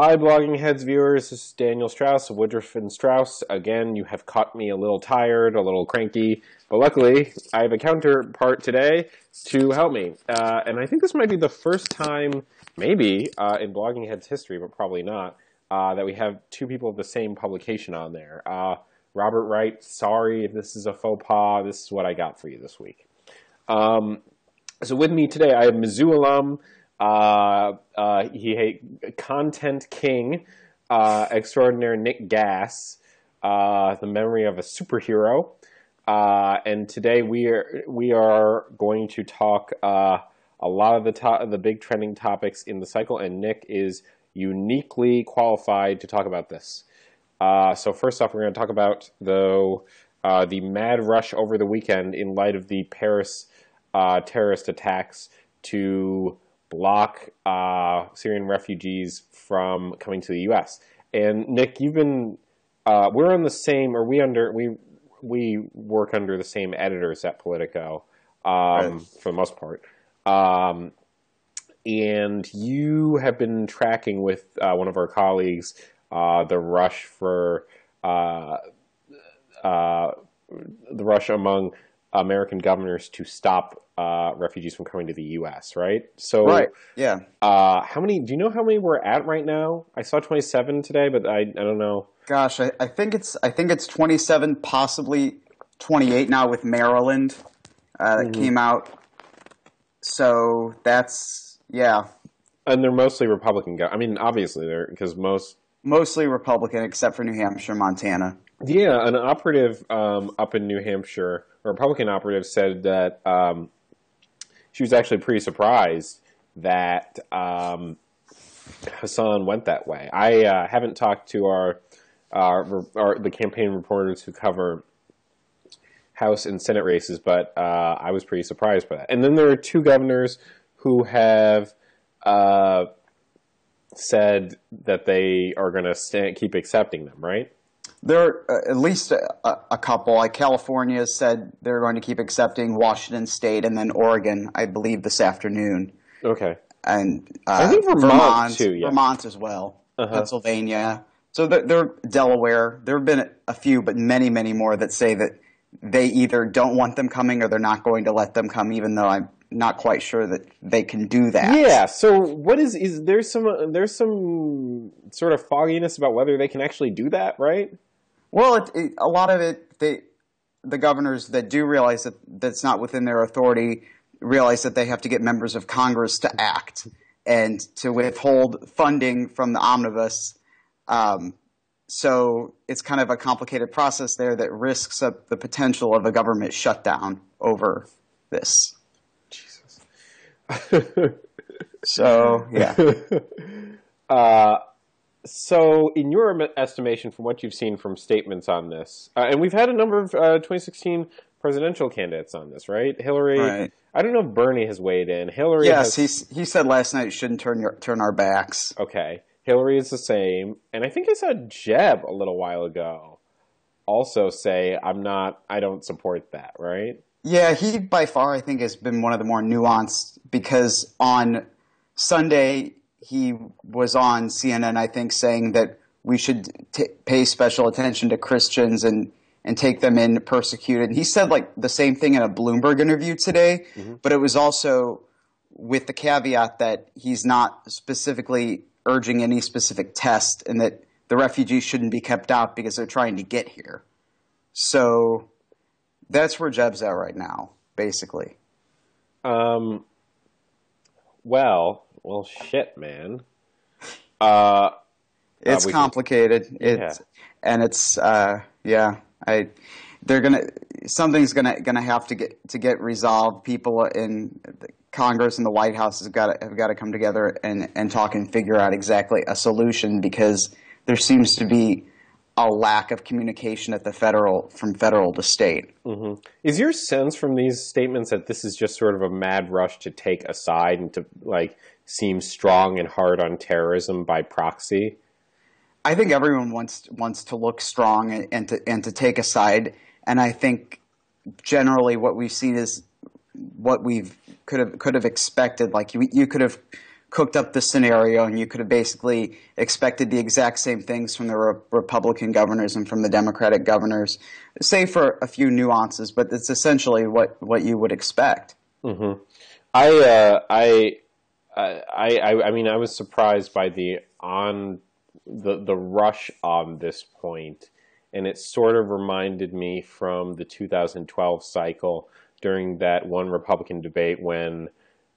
Hi, Blogging Heads viewers. This is Daniel Strauss of Woodruff and Strauss. Again, you have caught me a little tired, a little cranky, but luckily I have a counterpart today to help me. And I think this might be the first time, maybe, in Blogging Heads history, but probably not, that we have two people of the same publication on there. Robert Wright, sorry if this is a faux pas. This is what I got for you this week. So with me today, I have Mizzou alum, content king extraordinaire Nick Gass, the memory of a superhero, and today we are going to talk a lot of the big trending topics in the cycle, and Nick is uniquely qualified to talk about this. So first off, we're going to talk about the mad rush over the weekend in light of the Paris terrorist attacks to block Syrian refugees from coming to the U.S. And Nick, you've been we're on the same, or we work under the same editors at Politico Right. for the most part. And you have been tracking with one of our colleagues the rush for the rush among American governors to stop refugees from coming to the U.S., right? So, Right. Yeah. how many? Do you know how many we're at right now? I saw 27 today, but I don't know. Gosh, I think it's 27, possibly 28 now with Maryland that came out. So that's And they're mostly Republican. I mean, obviously they're because mostly Republican except for New Hampshire, Montana. Yeah, an operative up in New Hampshire, a Republican operative, said that she was actually pretty surprised that Hassan went that way. I haven't talked to the campaign reporters who cover House and Senate races, but I was pretty surprised by that. And then there are two governors who have said that they are going to keep accepting them, right? There are at least a couple. Like California said they're going to keep accepting, Washington State, and then Oregon, I believe, this afternoon. Okay. And I think Vermont too, yeah. Vermont as well, Pennsylvania. So they're Delaware. There have been a few, but many, many more that say that they either don't want them coming or they're not going to let them come, even though I'm not quite sure that they can do that. Yeah. So what is there's some sort of fogginess about whether they can actually do that, right? Well, a lot of it, the governors that do realize that that's not within their authority realize that they have to get members of Congress to act and to withhold funding from the omnibus. So it's kind of a complicated process there that risks the potential of a government shutdown over this. Jesus. So, yeah. So, in your estimation, from what you've seen from statements on this, and we've had a number of 2016 presidential candidates on this, right? Hillary. Right. I don't know if Bernie has weighed in. Hillary. Yes, he said last night you shouldn't turn our backs. Okay. Hillary is the same, and I think I saw Jeb a little while ago also say, I don't support that, right? Yeah, he by far, I think, has been one of the more nuanced, because on Sunday he was on CNN, I think, saying that we should pay special attention to Christians and take them in persecuted. And he said like the same thing in a Bloomberg interview today, but it was also with the caveat that he's not specifically urging any specific test and that the refugees shouldn't be kept out because they're trying to get here. So that's where Jeb's at right now, basically. Well, shit, man. It's complicated. Something's gonna have to get resolved. People in Congress and the White House have got to come together and talk and figure out exactly a solution, because there seems to be a lack of communication at from federal to state. Mm-hmm. Is your sense from these statements that this is just sort of a mad rush to take a side and to seem strong and hard on terrorism by proxy? I think everyone wants to look strong and to take a side, and I think generally what we've seen is what we could have expected. Like you could have cooked up the scenario, and you could have basically expected the exact same things from the Republican governors and from the Democratic governors, save for a few nuances, but it's essentially what you would expect. Mm-hmm. I mean, I was surprised by the rush on this point, and it sort of reminded me from the 2012 cycle during that one Republican debate when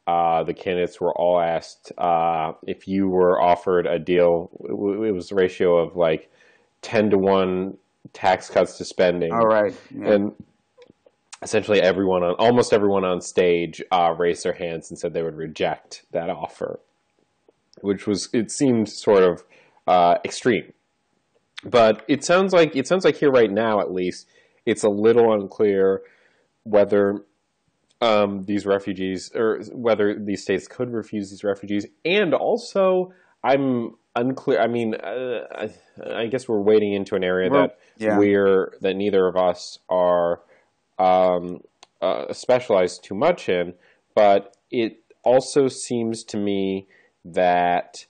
the candidates were all asked if you were offered a deal. It was a ratio of like 10-to-1 tax cuts to spending. All right, yeah. And essentially almost everyone on stage raised their hands and said they would reject that offer, it seemed sort of extreme. But it sounds like here right now, at least, it's a little unclear whether these refugees, or whether these states could refuse these refugees. And also, I'm unclear. I mean, I guess we're wading into an area that neither of us are specialized too much in. But it also seems to me that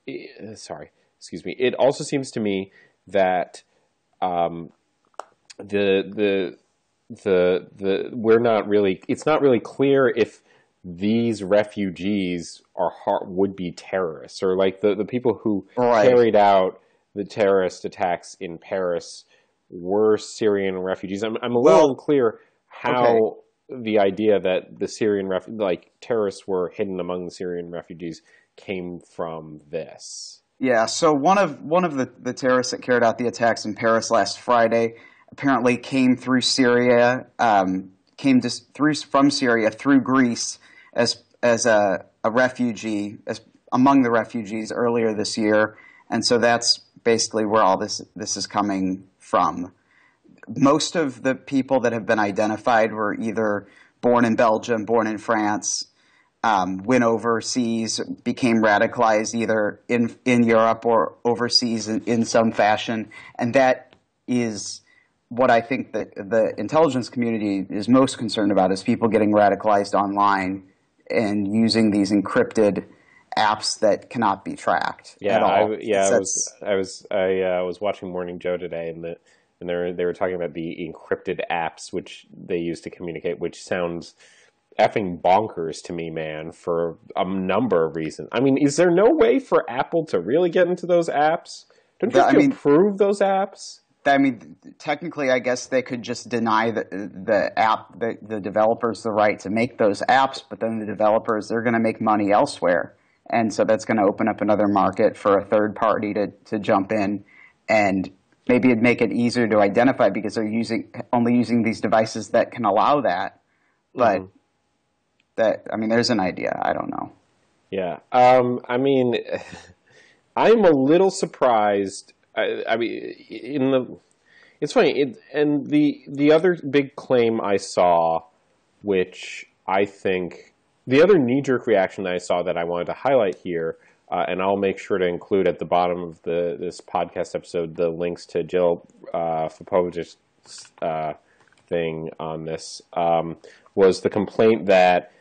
It also seems to me that it's not really clear if these refugees would be terrorists, or like the people who carried out the terrorist attacks in Paris were Syrian refugees. I'm a little unclear how the idea that the Syrian terrorists were hidden among the Syrian refugees came from this. Yeah, so one of the terrorists that carried out the attacks in Paris last Friday apparently came through Syria, from Syria through Greece as a refugee, as among the refugees earlier this year, and so that's basically where all this is coming from. Most of the people that have been identified were either born in Belgium, born in France, went overseas, became radicalized either in Europe or overseas in some fashion. And that is what I think that the intelligence community is most concerned about, is people getting radicalized online and using these encrypted apps that cannot be tracked at all. I was watching Morning Joe today, and they were talking about the encrypted apps which they use to communicate, which sounds effing bonkers to me, man, for a number of reasons. I mean, is there no way for Apple to really get into those apps? Don't you have to approve those apps? I mean, technically, I guess they could just deny the developers the right to make those apps, but then the developers, they're going to make money elsewhere. And so that's going to open up another market for a third party to jump in, and maybe it'd make it easier to identify because they're only using these devices that can allow that. But there's an idea. I don't know. Yeah. I mean, I'm a little surprised. It's funny. And the other big claim I saw, which I think the other knee-jerk reaction that I saw that I wanted to highlight here, and I'll make sure to include at the bottom of this podcast episode the links to Jill Popovich's thing on this, was the complaint that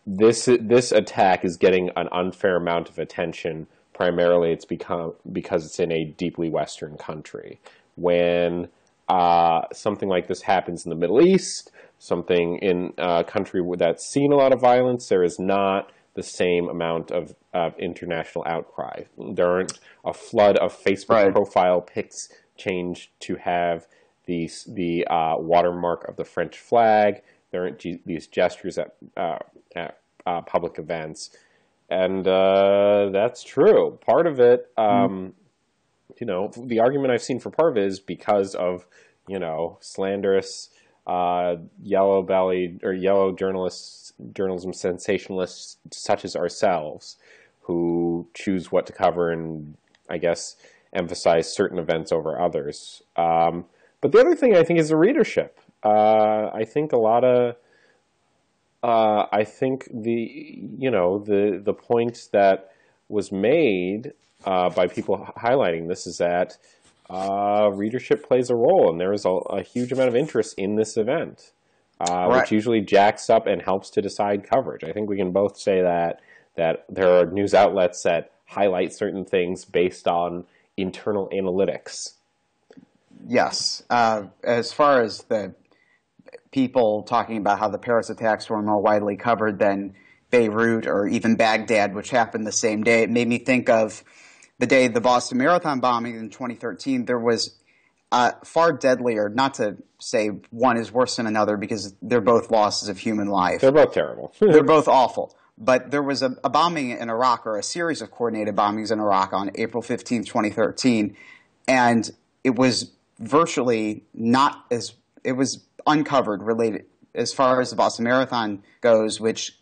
this attack is getting an unfair amount of attention. Primarily, it's because it's in a deeply Western country. When something like this happens in the Middle East, something in a country that's seen a lot of violence, there is not the same amount of international outcry. There aren't a flood of Facebook profile pics changed to have the watermark of the French flag. There aren't these gestures at public events. And that's true. Part of it, the argument I've seen for part of it is because of, slanderous, yellow-bellied or yellow journalism sensationalists such as ourselves, who choose what to cover and, I guess, emphasize certain events over others. But the other thing I think is the readership. I think a lot of the point that was made by people highlighting this is that readership plays a role, and there is a huge amount of interest in this event. Right. which usually jacks up and helps to decide coverage. I think we can both say that there are news outlets that highlight certain things based on internal analytics. Yes. As far as the people talking about how the Paris attacks were more widely covered than Beirut or even Baghdad, which happened the same day, it made me think of the day of the Boston Marathon bombing in 2013. There was far deadlier, not to say one is worse than another because they're both losses of human life. They're both terrible. They're both awful. But there was a bombing in Iraq, or a series of coordinated bombings in Iraq on April 15th, 2013. And it was virtually not as, it was uncovered related as far as the Boston Marathon goes, which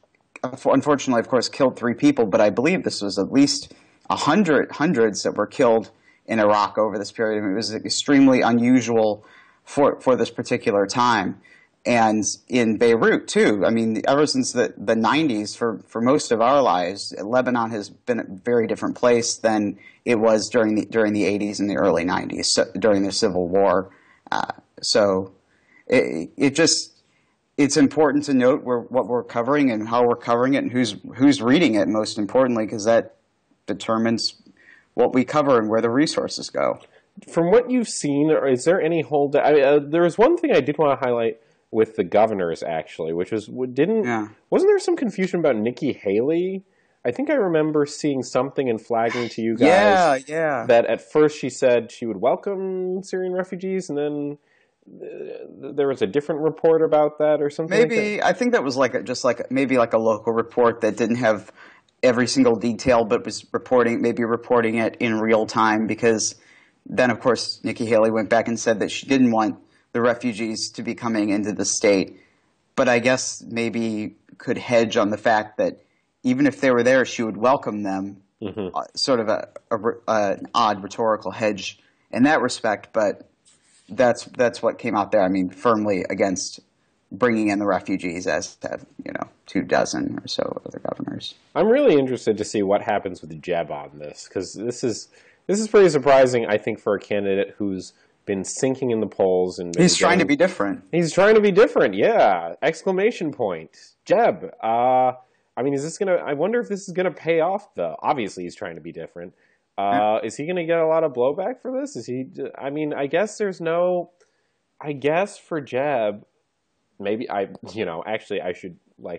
unfortunately, of course, killed 3 people. But I believe this was at least hundreds that were killed in Iraq over this period. I mean, it was extremely unusual for this particular time. And in Beirut, too. I mean, ever since the 90s, for most of our lives, Lebanon has been a very different place than it was during the 80s and the early 90s, so, during the Civil War. So it's important to note what we're covering and how we're covering it and who's reading it, most importantly, because that determines what we cover and where the resources go. From what you've seen, is there any hold? There was one thing I did want to highlight with the governors, actually, which was wasn't there some confusion about Nikki Haley? I think I remember seeing something and flagging to you guys that at first she said she would welcome Syrian refugees, and then there was a different report about that or something. Maybe like that. I think that was maybe like a local report that didn't have every single detail, but was reporting it in real time, because then, of course, Nikki Haley went back and said that she didn't want the refugees to be coming into the state, but I guess maybe could hedge on the fact that even if they were there, she would welcome them. Sort of an odd rhetorical hedge in that respect, but that's what came out there. I mean, firmly against bringing in the refugees, as have 24 or so other governors. I'm really interested to see what happens with Jeb on this, because this is pretty surprising, I think, for a candidate who's been sinking in the polls and he's trying to be different. He's trying to be different, yeah! Exclamation point, Jeb. I mean, is this gonna? I wonder if this is gonna pay off. Though obviously he's trying to be different. Is he gonna get a lot of blowback for this? Is he? I mean, I guess there's no. I guess for Jeb, maybe actually I should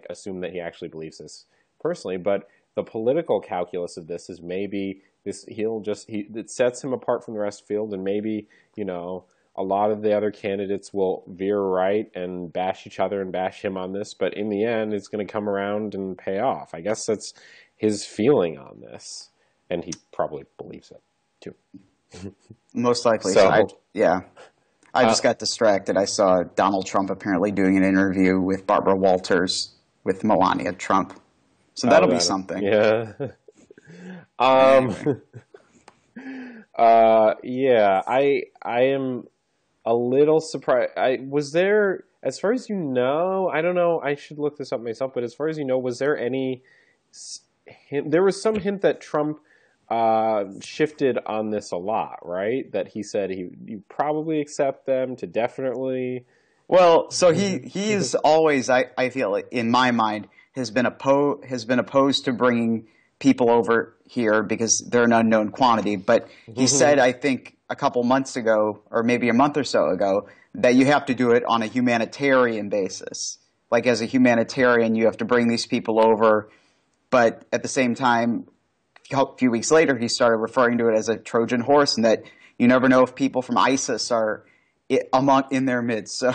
assume that he actually believes this personally, but the political calculus of this is maybe it sets him apart from the rest of the field, and maybe a lot of the other candidates will veer right and bash each other and bash him on this, but in the end it's going to come around and pay off. I guess that's his feeling on this, and he probably believes it too. Most likely. I just got distracted. I saw Donald Trump apparently doing an interview with Barbara Walters with Melania Trump. So that'll be something. Yeah. I am a little surprised. Was there, as far as you know, I don't know, I should look this up myself, but as far as you know, was there any hint? There was some hint that Trump shifted on this a lot, right? That he said you probably accept them to definitely. Well, so he is always, I feel like, in my mind, has been opposed to bringing people over here because they're an unknown quantity. But he said, I think a couple months ago, or maybe a month or so ago, that you have to do it on a humanitarian basis. Like, as a humanitarian, you have to bring these people over. But at the same time, a few weeks later, he started referring to it as a Trojan horse, and that you never know if people from ISIS are in their midst. So,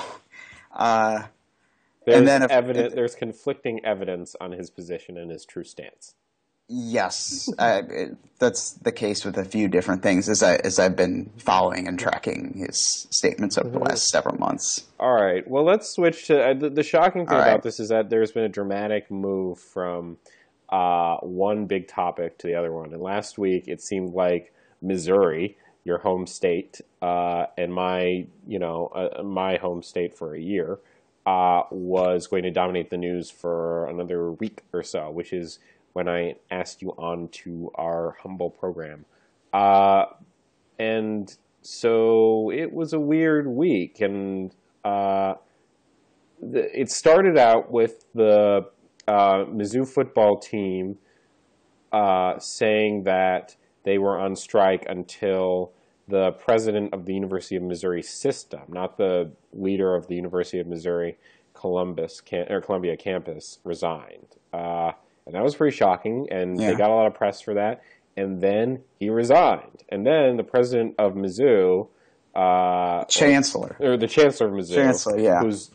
there's conflicting evidence on his position and his true stance. Yes, that's the case with a few different things as I've been following and tracking his statements over the last several months. All right, well, let's switch to the shocking thing about this is that there's been a dramatic move from one big topic to the other one. And last week, it seemed like Missouri, your home state, and my home state for a year, was going to dominate the news for another week or so, which is when I asked you on to our humble program. And so it was a weird week. And it started out with the Mizzou football team saying that they were on strike until the president of the University of Missouri system, not the leader of the University of Missouri Columbia campus, resigned. And that was pretty shocking, and they got a lot of press for that. And then he resigned. And then the president of Mizzou, the chancellor of Mizzou, who's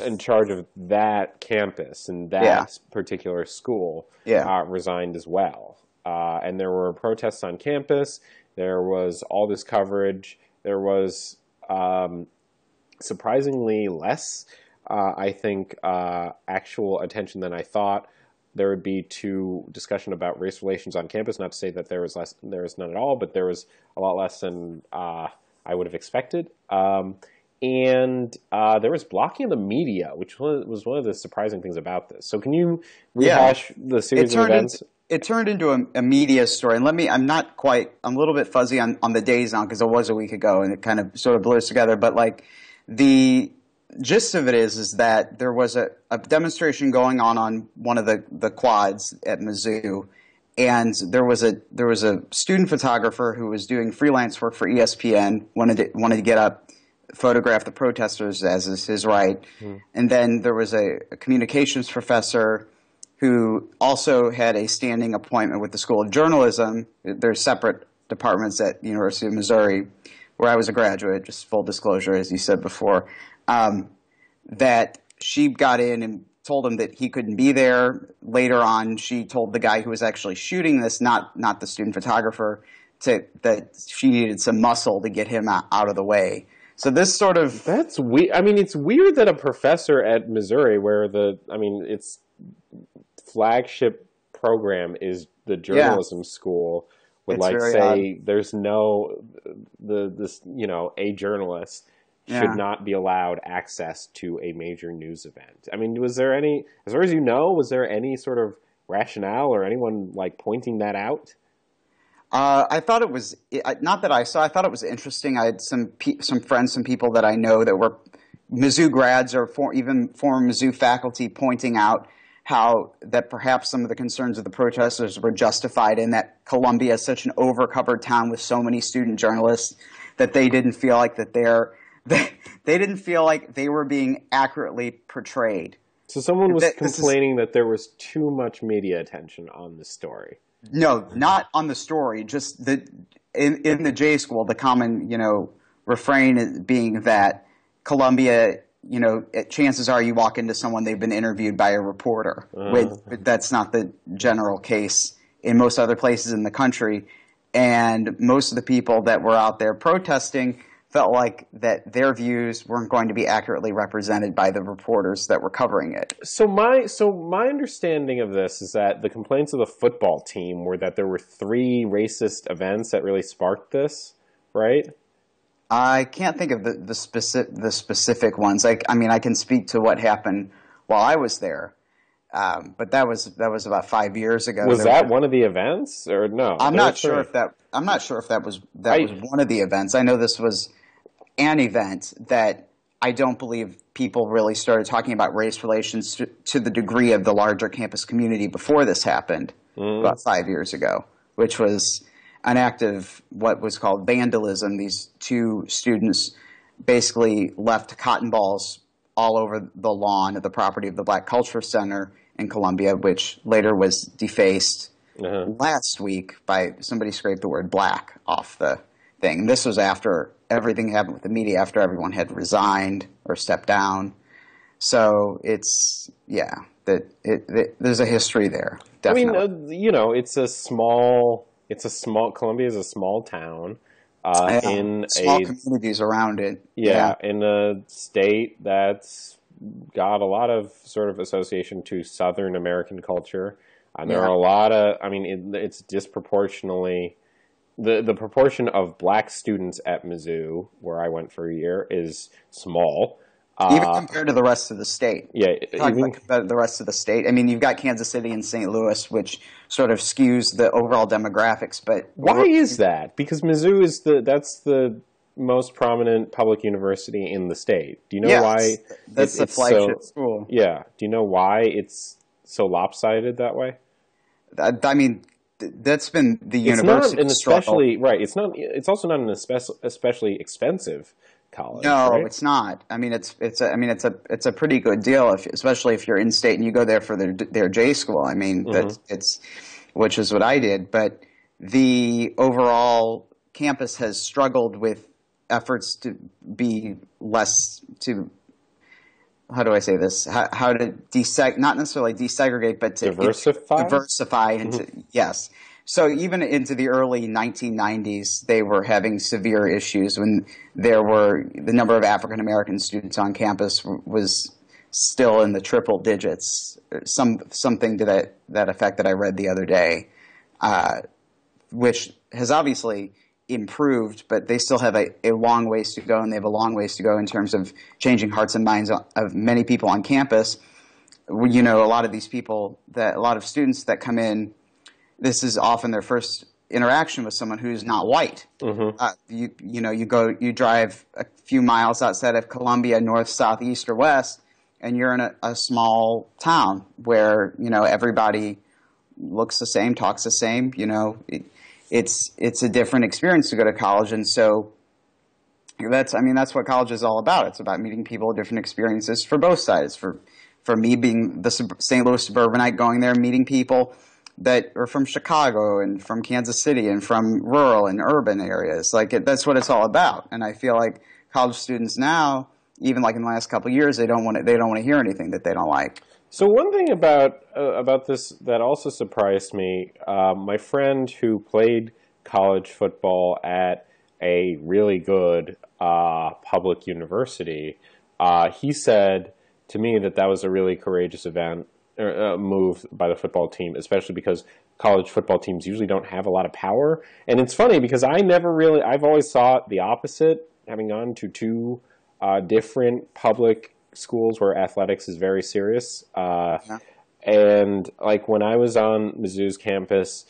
in charge of that campus and that particular school, resigned as well. And there were protests on campus. There was all this coverage. There was surprisingly less, I think, actual attention than I thought there would be to discussion about race relations on campus. Not to say that there was none at all, but there was a lot less than I would have expected. And there was blocking of the media, which was one of the surprising things about this. So can you rehash the series of events? It turned into a media story. And I'm a little bit fuzzy on the days now because it was a week ago and it kind of sort of blurs together. But like the gist of it is that there was a demonstration going on one of the quads at Mizzou. And there was a student photographer who was doing freelance work for ESPN, wanted to get up, photograph the protesters, as is his right. And then there was a communications professor who also had a standing appointment with the School of Journalism. There's separate departments at the University of Missouri, where I was a graduate, just full disclosure, as you said before, that she got in and told him that he couldn't be there. Later on, she told the guy who was actually shooting this, not the student photographer, that she needed some muscle to get him out of the way. So this sort of... That's weird. I mean, it's weird that a professor at Missouri, where its flagship program is the journalism school, would say odd. There's no... a journalist should not be allowed access to a major news event. I mean, was there any... As far as you know, was there any sort of rationale or anyone, pointing that out? I thought it was not that I saw. I thought it was interesting. I had some friends, some people that I know that were Mizzou grads or even former Mizzou faculty pointing out how that perhaps some of the concerns of the protesters were justified in that Columbia is such an overcovered town with so many student journalists that they didn't feel like they didn't feel like they were being accurately portrayed. So someone was complaining that there was too much media attention on the story. No, not on the story. Just in the J school, the common refrain being that Columbia, chances are you walk into someone, they've been interviewed by a reporter. That's not the general case in most other places in the country. And most of the people that were out there protesting felt like that their views weren't going to be accurately represented by the reporters that were covering it. So my understanding of this is that the complaints of the football team were that there were 3 racist events that really sparked this, right? I can't think of the specific ones. I can speak to what happened while I was there, but that was about 5 years ago. Was that one of the events, or no? I'm not sure if that was one of the events. I know this was an event that I don't believe people really started talking about race relations to the degree of the larger campus community before this happened about 5 years ago, which was an act of what was called vandalism. These 2 students basically left cotton balls all over the lawn of the property of the Black Culture Center in Columbia, which later was defaced last week by somebody scraped the word black off the thing. This was after everything happened with the media, after everyone had resigned or stepped down. So there's a history there. Definitely. I mean, Columbia is a small town in small communities around it. In a state that's got a lot of sort of association to Southern American culture. And there are a lot of, it's disproportionately, the proportion of black students at Mizzou, where I went for a year, is small. Even compared to the rest of the state. Yeah. Even compared to the rest of the state. I mean, you've got Kansas City and St. Louis, which sort of skews the overall demographics. But why is that? Because Mizzou is most prominent public university in the state. Do you know Yes, why that's the it's so? flagship school. Yeah. Do you know why it's so lopsided that way? I mean, that's been the It's not an university's struggle. especially right. It's not. It's also not an especially expensive college, No, right? it's not. I mean, it's a pretty good deal, especially if you're in state and you go there for their J school. I mean, which is what I did. But the overall campus has struggled with efforts to be less to. How do I say this? How to not necessarily desegregate, but to diversify into yes. So even into the early 1990s, they were having severe issues when the number of African American students on campus was still in the triple digits. Something to that effect that I read the other day, which has obviously improved, but they still have a long ways to go, and they have a long ways to go in terms of changing hearts and minds of many people on campus. You know, a lot of these people, a lot of students that come in, this is often their first interaction with someone who's not white. You drive a few miles outside of Columbia, north, south, east, or west, and you're in a small town where, you know, everybody looks the same, talks the same. You know, it's a different experience to go to college, and so that's what college is all about. It's about meeting people with different experiences for both sides. For me, being the St. Louis suburbanite, going there and meeting people that are from Chicago and from Kansas City and from rural and urban areas. That's what it's all about. And I feel like college students now, even like in the last couple of years, they don't want to hear anything that they don't like. So one thing about this that also surprised me, my friend who played college football at a really good public university, he said to me that was a really courageous move by the football team, especially because college football teams usually don't have a lot of power. And it's funny because I've always thought the opposite, having gone to two different public schools where athletics is very serious. And like when I was on Mizzou's campus,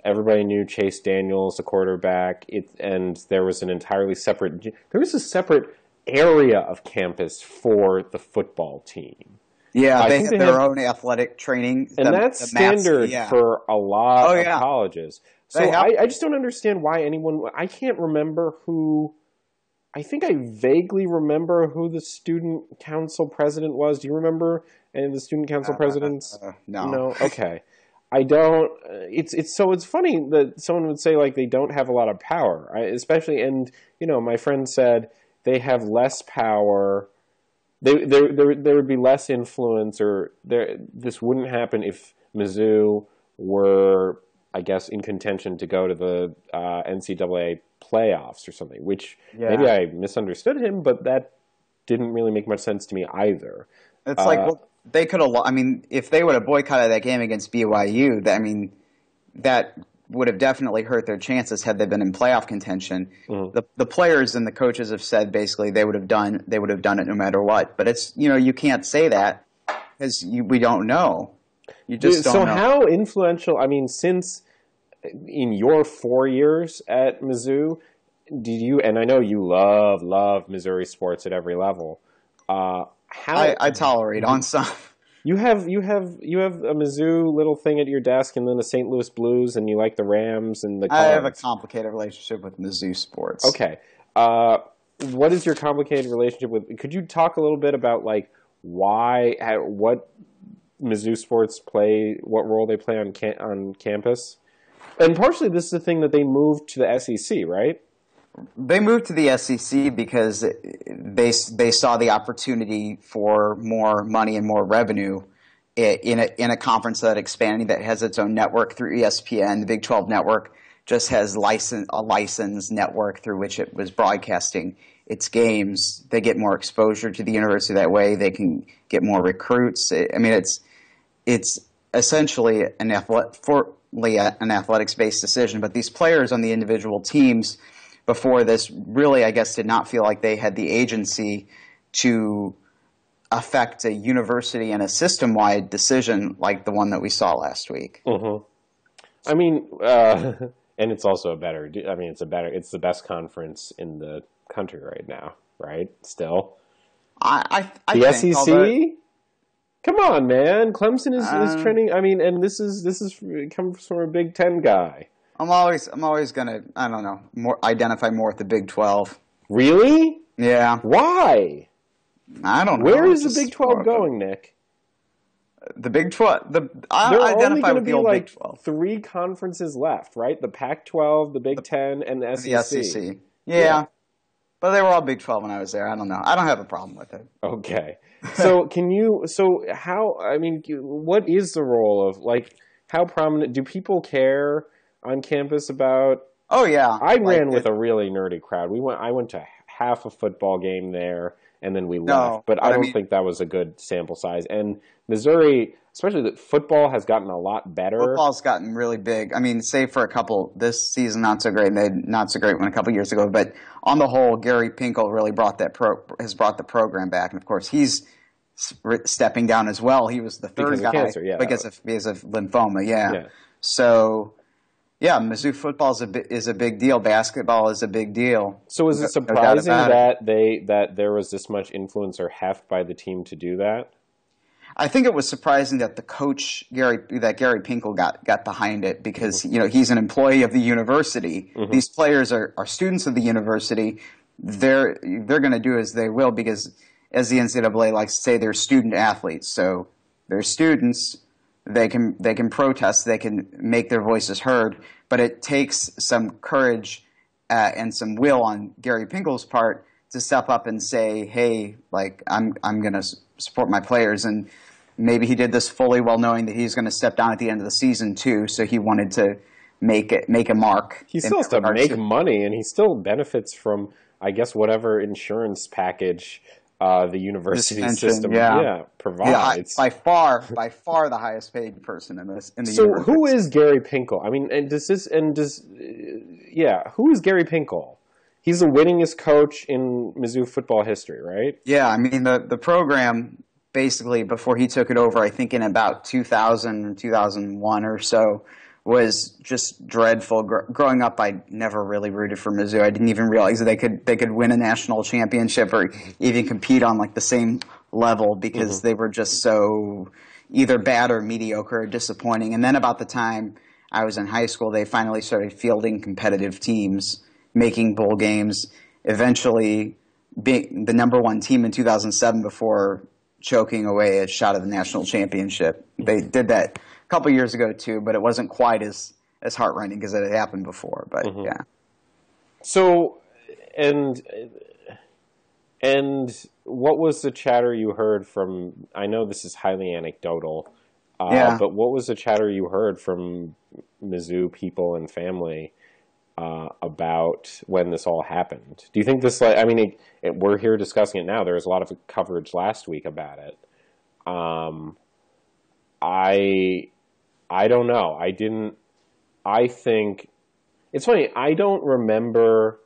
everybody knew Chase Daniels, the quarterback, and there was a separate area of campus for the football team. Yeah, they have their own athletic training. And that's standard for a lot of colleges. So I just don't understand why I can't remember I think I vaguely remember who the student council president was. Do you remember any of the student council presidents? No. No? Okay. I don't. It's funny that someone would say like they don't have a lot of power, especially, and you know, my friend said they have less power. There would be less influence, or this wouldn't happen if Mizzou were, I guess, in contention to go to the NCAA playoffs or something, which maybe I misunderstood him, but that didn't really make much sense to me either. It's they could have, I mean, if they would have boycotted that game against BYU, that would have definitely hurt their chances had they been in playoff contention. Mm-hmm. The players and the coaches have said basically they would have done it no matter what. But it's, you know, you can't say that because we don't know. You just don't know. So how influential, I mean, since in your 4 years at Mizzou, and I know you love Missouri sports at every level. I tolerate on some. You have a Mizzou little thing at your desk, and then the St. Louis Blues, and you like the Rams and the Cards. I have a complicated relationship with Mizzou sports. Okay, what is your complicated relationship with? Could you talk a little bit about like what Mizzou sports play, what role they play on campus? And partially, this is the thing that they moved to the SEC, right? They moved to the SEC because they saw the opportunity for more money and more revenue in a conference that expanding, that has its own network through ESPN. The Big 12 network just has a licensed network through which it was broadcasting its games. They get more exposure to the university that way. They can get more recruits. I mean, it's essentially an athletics-based decision. But these players on the individual teams before this really, I guess, did not feel like they had the agency to affect a university and a system-wide decision like the one that we saw last week. Mm-hmm. I mean, and it's also it's the best conference in the country right now, right? Still. I The think, SEC? Come on, man. Clemson is trending. I mean, and this is comes from a Big Ten guy. I'm always gonna, I don't know, identify more with the Big 12. Really? Yeah. Why? I don't know. Where is the Big 12 going, Nick? The Big 12. There are only going to be like Big 12. 3 conferences left, right? The Pac-12, the Big Ten, and the SEC. The SEC. Yeah. But they were all Big 12 when I was there. I don't know. I don't have a problem with it. Okay. So what is the role of, like, how prominent, do people care on campus about? Oh, yeah. I ran with a really nerdy crowd. I went to half a football game there, and then we left. But I don't think that was a good sample size. And Missouri, especially the football, has gotten a lot better. Football's gotten really big. I mean, save for a couple this season, not so great. Not so great when a couple years ago. But on the whole, Gary Pinkel really has brought the program back. And of course, he's stepping down as well. He was the third guy cancer, because of lymphoma. Yeah. So. Yeah, Mizzou football is a big deal. Basketball is a big deal. So is it surprising that there was this much influence or heft by the team to do that? I think it was surprising that the coach Gary Pinkel got behind it because he's an employee of the university. Mm-hmm. These players are students of the university. They're going to do as they will because, as the NCAA likes to say, they're student athletes. So they're students. They can protest. They can make their voices heard. But it takes some courage and some will on Gary Pinkel's part to step up and say, "Hey, like I'm going to support my players." And maybe he did this fully well knowing that he's going to step down at the end of the season too. So he wanted to make a mark. He still has to make money, and he still benefits from, I guess, whatever insurance package the university system provides. By far the highest paid person in the So university. who is Gary Pinkel? I mean, who is Gary Pinkel? He's the winningest coach in Mizzou football history, right? Yeah, I mean the program basically before he took it over, I think in about 2000 or 2001 or so, was just dreadful. Growing up, I never really rooted for Mizzou. I didn't even realize that they could win a national championship or even compete on like the same level because they were just so either bad or mediocre or disappointing. And then about the time I was in high school, they finally started fielding competitive teams, making bowl games, eventually being the number 1 team in 2007 before choking away a shot at the national championship. They did that couple years ago too, but it wasn't quite as heart-rending because it had happened before. But yeah. So, and what was the chatter you heard from? I know this is highly anecdotal, but what was the chatter you heard from Mizzou people and family about when this all happened? Do you think this? Like, I mean, we're here discussing it now. There was a lot of coverage last week about it. I don't know. I think it's funny. I don't remember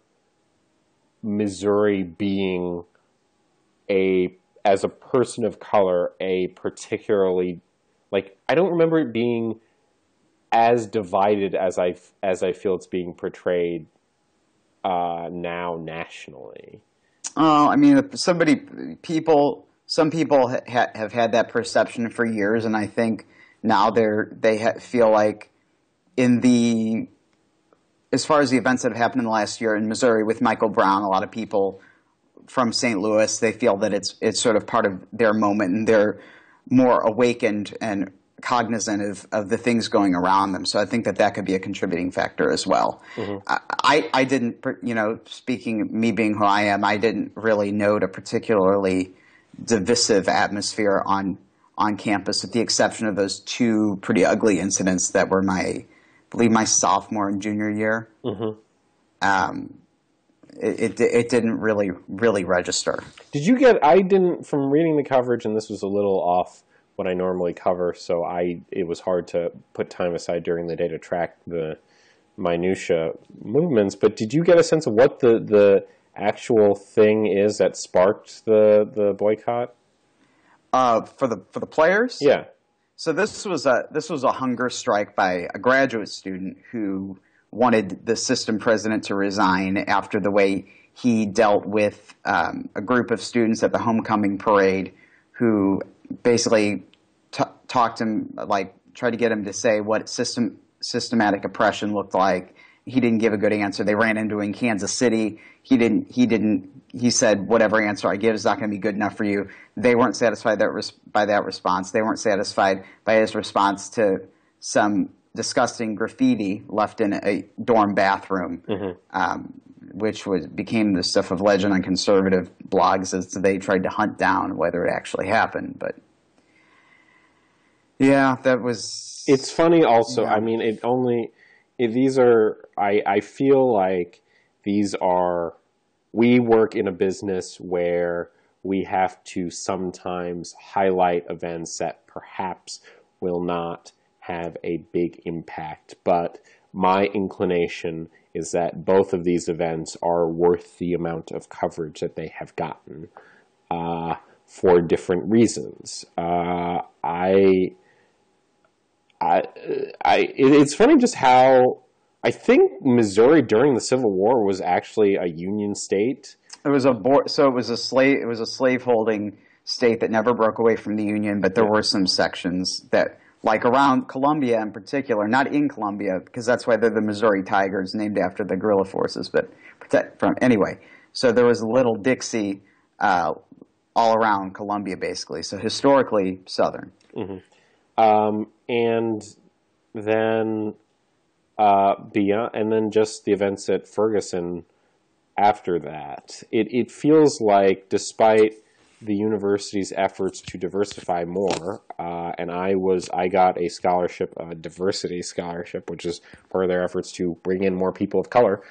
Missouri being as a person of color, a particularly, like, I don't remember it being as divided as I feel it's being portrayed now nationally. Oh, I mean, some people have had that perception for years, and I think now they feel like as far as the events that have happened in the last year in Missouri with Michael Brown, a lot of people from St. Louis, they feel that it's sort of part of their moment, and they're more awakened and cognizant of the things going around them. So I think that could be a contributing factor as well. Mm-hmm. I didn't, speaking me being who I am, I didn't really note a particularly divisive atmosphere on campus, with the exception of those 2 pretty ugly incidents that were I believe my sophomore and junior year. Mm-hmm. It didn't really register. Did you get? I didn't, from reading the coverage, and this was a little off what I normally cover, so it was hard to put time aside during the day to track the minutia movements. But did you get a sense of what the actual thing is that sparked the boycott? For the players? Yeah. So this was a hunger strike by a graduate student who wanted the system president to resign after the way he dealt with a group of students at the homecoming parade who basically talked him, like tried to get him to say what systematic oppression looked like. He didn't give a good answer. They ran into him in Kansas City. He said, whatever answer I give is not going to be good enough for you. They weren't satisfied by that response. They weren't satisfied by his response to some disgusting graffiti left in a dorm bathroom, which became the stuff of legend on conservative blogs as they tried to hunt down whether it actually happened. But yeah, that was... It's funny also. Yeah. I mean, I feel like these are... We work in a business where we have to sometimes highlight events that perhaps will not have a big impact. But my inclination is that both of these events are worth the amount of coverage that they have gotten for different reasons. It's funny just how I think Missouri during the Civil War was actually a Union state. It was a slave-holding state that never broke away from the Union, but there were some sections that, like around Columbia in particular, not in Columbia, because that's why they're the Missouri Tigers, named after the guerrilla forces, but anyway. So there was Little Dixie all around Columbia, basically. So historically, Southern. And then beyond, and then just the events at Ferguson after that. It feels like, despite the university's efforts to diversify more, and I got a scholarship, a diversity scholarship, which is part of their efforts to bring in more people of color.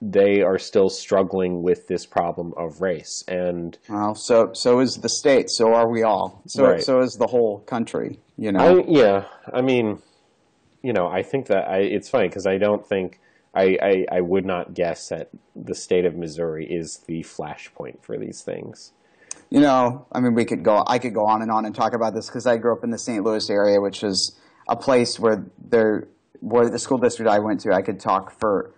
They are still struggling with this problem of race, and so is the state. So are we all. So is the whole country. You know. I mean, I think that it's funny because I don't think I would not guess that the state of Missouri is the flashpoint for these things. I mean, I could go on and talk about this because I grew up in the St. Louis area, which is a place where the school district I went to, I could talk for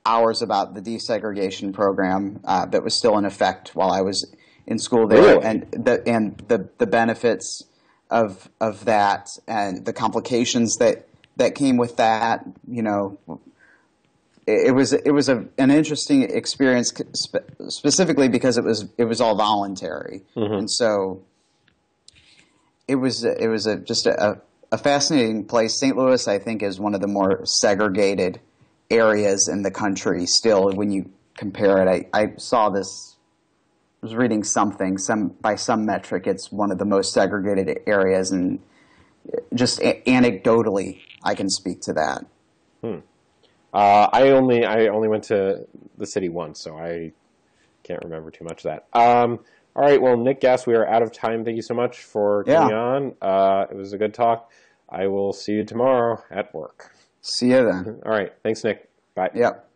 hours about the desegregation program that was still in effect while I was in school there, really? and the benefits of that and the complications that came with that. It was an interesting experience, specifically because it was all voluntary, and so it was just a fascinating place. St. Louis, I think, is one of the more segregated areas in the country. Still, when you compare it, I saw this. I was reading by some metric, it's one of the most segregated areas, and just anecdotally, I can speak to that. I only went to the city once, so I can't remember too much of that. All right, well, Nick Gass, we are out of time. Thank you so much for coming on. It was a good talk. I will see you tomorrow at work. See you then. All right, thanks, Nick. Bye. Yep.